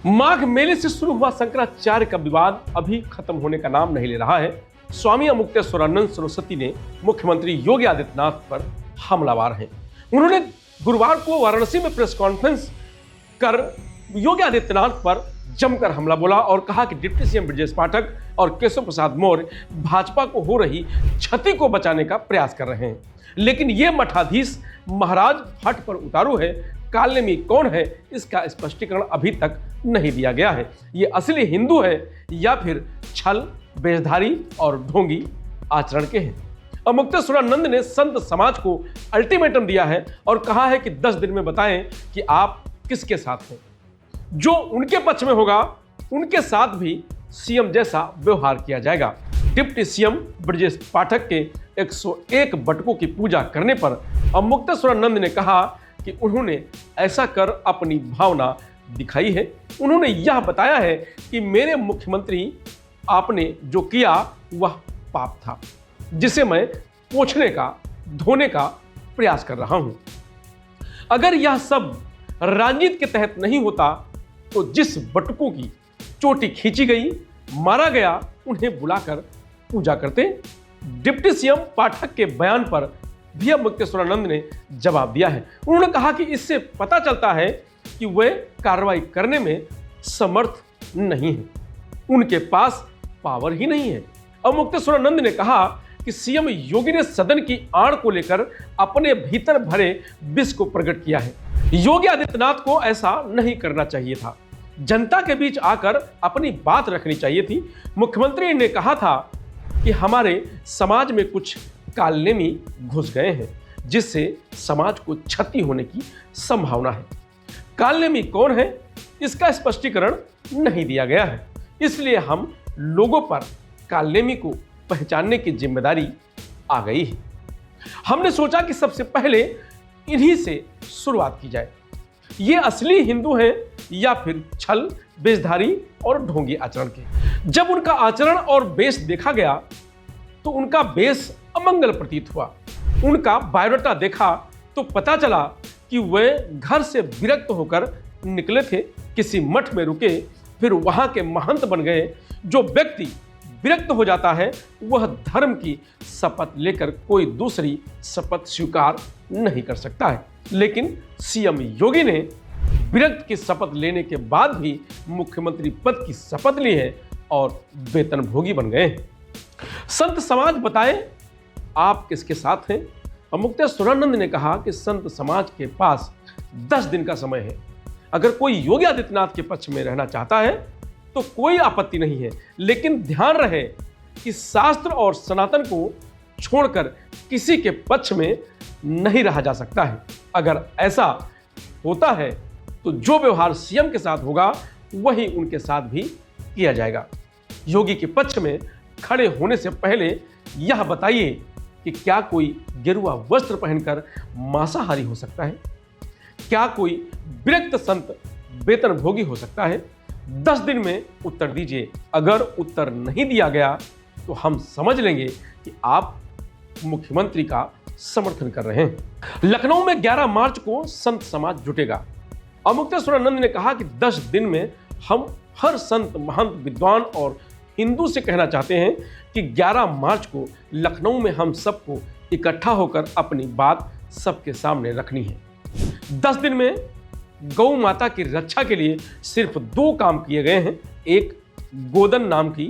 माघ मेले से शुरू हुआ शंकराचार्य का विवाद अभी खत्म होने का नाम नहीं ले रहा है। स्वामी अमुक्तेश्वरानंद सरस्वती ने मुख्यमंत्री योगी आदित्यनाथ पर हमलावर हैं। उन्होंने गुरुवार को वाराणसी में प्रेस कॉन्फ्रेंस कर योगी आदित्यनाथ पर जमकर हमला बोला और कहा कि डिप्टी सीएम ब्रजेश पाठक और केशव प्रसाद मौर्य भाजपा को हो रही क्षति को बचाने का प्रयास कर रहे हैं, लेकिन ये मठाधीश महाराज फट पर उतारू है। कालनेमी कौन है, इसका स्पष्टीकरण अभी तक नहीं दिया गया है। ये असली हिंदू है या फिर छल, बेशधारी और ढोंगी आचरण के हैं। अमुक्तेश्वरानंद ने संत समाज को अल्टीमेटम दिया है और कहा है कि 10 दिन में बताएं कि आप किसके साथ हैं। जो उनके पक्ष में होगा उनके साथ भी सीएम जैसा व्यवहार किया जाएगा। डिप्टी सीएम ब्रजेश पाठक के 101 बटकों की पूजा करने पर अमुक्तेश्वरानंद ने कहा कि उन्होंने ऐसा कर अपनी भावना दिखाई है। उन्होंने यह बताया है कि मेरे मुख्यमंत्री आपने जो किया वह पाप था, जिसे मैं पोंछने का, धोने का प्रयास कर रहा हूं। अगर यह सब राजनीति के तहत नहीं होता तो जिस बटुकों की चोटी खींची गई, मारा गया, उन्हें बुलाकर पूजा करते। डिप्टी सीएम पाठक के बयान पर भी अमुक्तेश्वरानंद ने जवाब दिया है। उन्होंने कहा कि इससे पता चलता है कि वे कार्रवाई करने में समर्थ नहीं है, उनके पास पावर ही नहीं है। अमुक्तेश्वरानंद ने कहा कि सीएम योगी ने सदन की आड़ को लेकर अपने भीतर भरे विष को प्रकट किया है। योगी आदित्यनाथ को ऐसा नहीं करना चाहिए था। जनता के बीच आकर अपनी बात रखनी चाहिए थी। मुख्यमंत्री ने कहा था कि हमारे समाज में कुछ कालनेमी घुस गए हैं, जिससे समाज को क्षति होने की संभावना है। कालनेमी कौन है, इसका स्पष्टीकरण नहीं दिया गया है, इसलिए हम लोगों पर कालनेमी को पहचानने की जिम्मेदारी आ गई है। हमने सोचा कि सबसे पहले इन्हीं से शुरुआत की जाए। ये असली हिंदू हैं या फिर छल, बेशधारी और ढोंगी आचरण के। जब उनका आचरण और बेश देखा गया तो उनका बेश अमंगल प्रतीत हुआ। उनका बायोडाटा देखा तो पता चला कि वे घर से विरक्त होकर निकले थे, किसी मठ में रुके, फिर वहां के महंत बन गए। जो व्यक्ति विरक्त हो जाता है वह धर्म की शपथ लेकर कोई दूसरी शपथ स्वीकार नहीं कर सकता है। लेकिन सीएम योगी ने विरक्त की शपथ लेने के बाद भी मुख्यमंत्री पद की शपथ ली है और वेतनभोगी बन गए हैं। संत समाज बताएं आप किसके साथ हैं। अमुक्तेश्वरानंद ने कहा कि संत समाज के पास 10 दिन का समय है। अगर कोई योगी आदित्यनाथ के पक्ष में रहना चाहता है तो कोई आपत्ति नहीं है, लेकिन ध्यान रहे कि शास्त्र और सनातन को छोड़कर किसी के पक्ष में नहीं रहा जा सकता है। अगर ऐसा होता है तो जो व्यवहार सीएम के साथ होगा वही उनके साथ भी किया जाएगा। योगी के पक्ष में खड़े होने से पहले यह बताइए कि क्या कोई गेरुआ वस्त्र पहनकर मांसाहारी हो सकता है? क्या कोई विरक्त संत वेतनभोगी हो सकता है? 10 दिन में उत्तर दीजिए। अगर उत्तर नहीं दिया गया तो हम समझ लेंगे कि आप मुख्यमंत्री का समर्थन कर रहे हैं। लखनऊ में 11 मार्च को संत समाज जुटेगा। अमुक्तेश्वरानंद ने कहा कि 10 दिन में हम हर संत, महंत, विद्वान और हिंदू से कहना चाहते हैं कि 11 मार्च को लखनऊ में हम सबको इकट्ठा होकर अपनी बात सबके सामने रखनी है। 10 दिन में गौ माता की रक्षा के लिए सिर्फ 2 काम किए गए हैं। एक, गोदन नाम की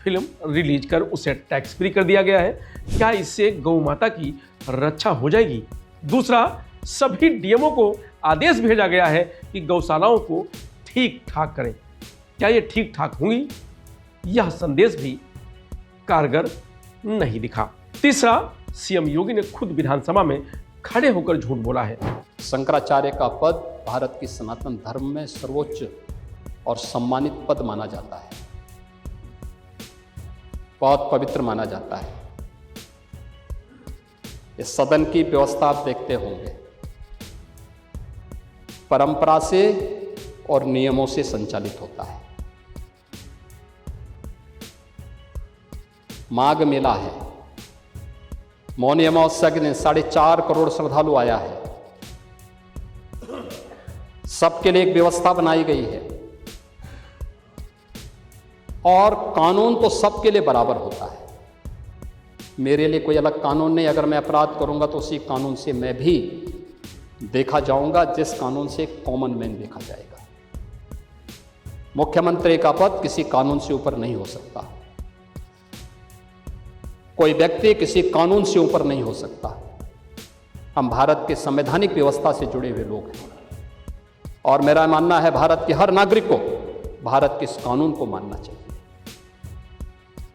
फिल्म रिलीज कर उसे टैक्स फ्री कर दिया गया है। क्या इससे गौ माता की रक्षा हो जाएगी? दूसरा, सभी डीएमओ को आदेश भेजा गया है कि गौशालाओं को ठीक ठाक करें। क्या ये ठीक ठाक होंगी? यह संदेश भी कारगर नहीं दिखा। तीसरा, सीएम योगी ने खुद विधानसभा में खड़े होकर झूठ बोला है। शंकराचार्य का पद भारत की सनातन धर्म में सर्वोच्च और सम्मानित पद माना जाता है, बहुत पवित्र माना जाता है। इस सदन की व्यवस्था आप देखते होंगे, परंपरा से और नियमों से संचालित होता है। माघ मेला है, मौनी अमावस्या के दिन 4.5 करोड़ श्रद्धालु आया है। सबके लिए एक व्यवस्था बनाई गई है। और कानून तो सबके लिए बराबर होता है। मेरे लिए कोई अलग कानून नहीं। अगर मैं अपराध करूंगा तो उसी कानून से मैं भी देखा जाऊंगा, जिस कानून से कॉमन मैन देखा जाएगा। मुख्यमंत्री का पद किसी कानून से ऊपर नहीं हो सकता। कोई व्यक्ति किसी कानून से ऊपर नहीं हो सकता। हम भारत के संवैधानिक व्यवस्था से जुड़े हुए लोग हैं और मेरा मानना है भारत के हर नागरिक को भारत के इस कानून को मानना चाहिए।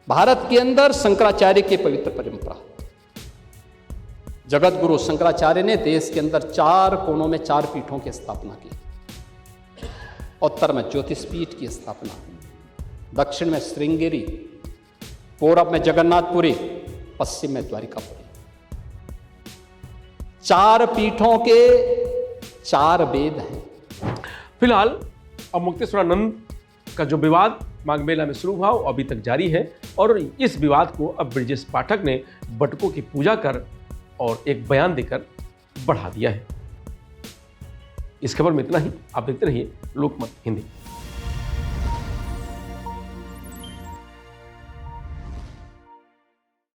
भारत के अंदर शंकराचार्य की पवित्र परंपरा, जगत गुरु शंकराचार्य ने देश के अंदर 4 कोनों में 4 पीठों की स्थापना की। उत्तर में ज्योतिष पीठ की स्थापना, दक्षिण में श्रृंगेरी, पूरब में जगन्नाथपुरी, पश्चिम में द्वारिकापुरी। 4 पीठों के 4 वेद हैं। फिलहाल अब मुक्तेश्वरानंद का जो विवाद माघ मेला में शुरू हुआ वो अभी तक जारी है और इस विवाद को अब ब्रजेश पाठक ने बटुकों की पूजा कर और एक बयान देकर बढ़ा दिया है। इस खबर में इतना ही। आप देखते रहिए लोकमत हिंदी।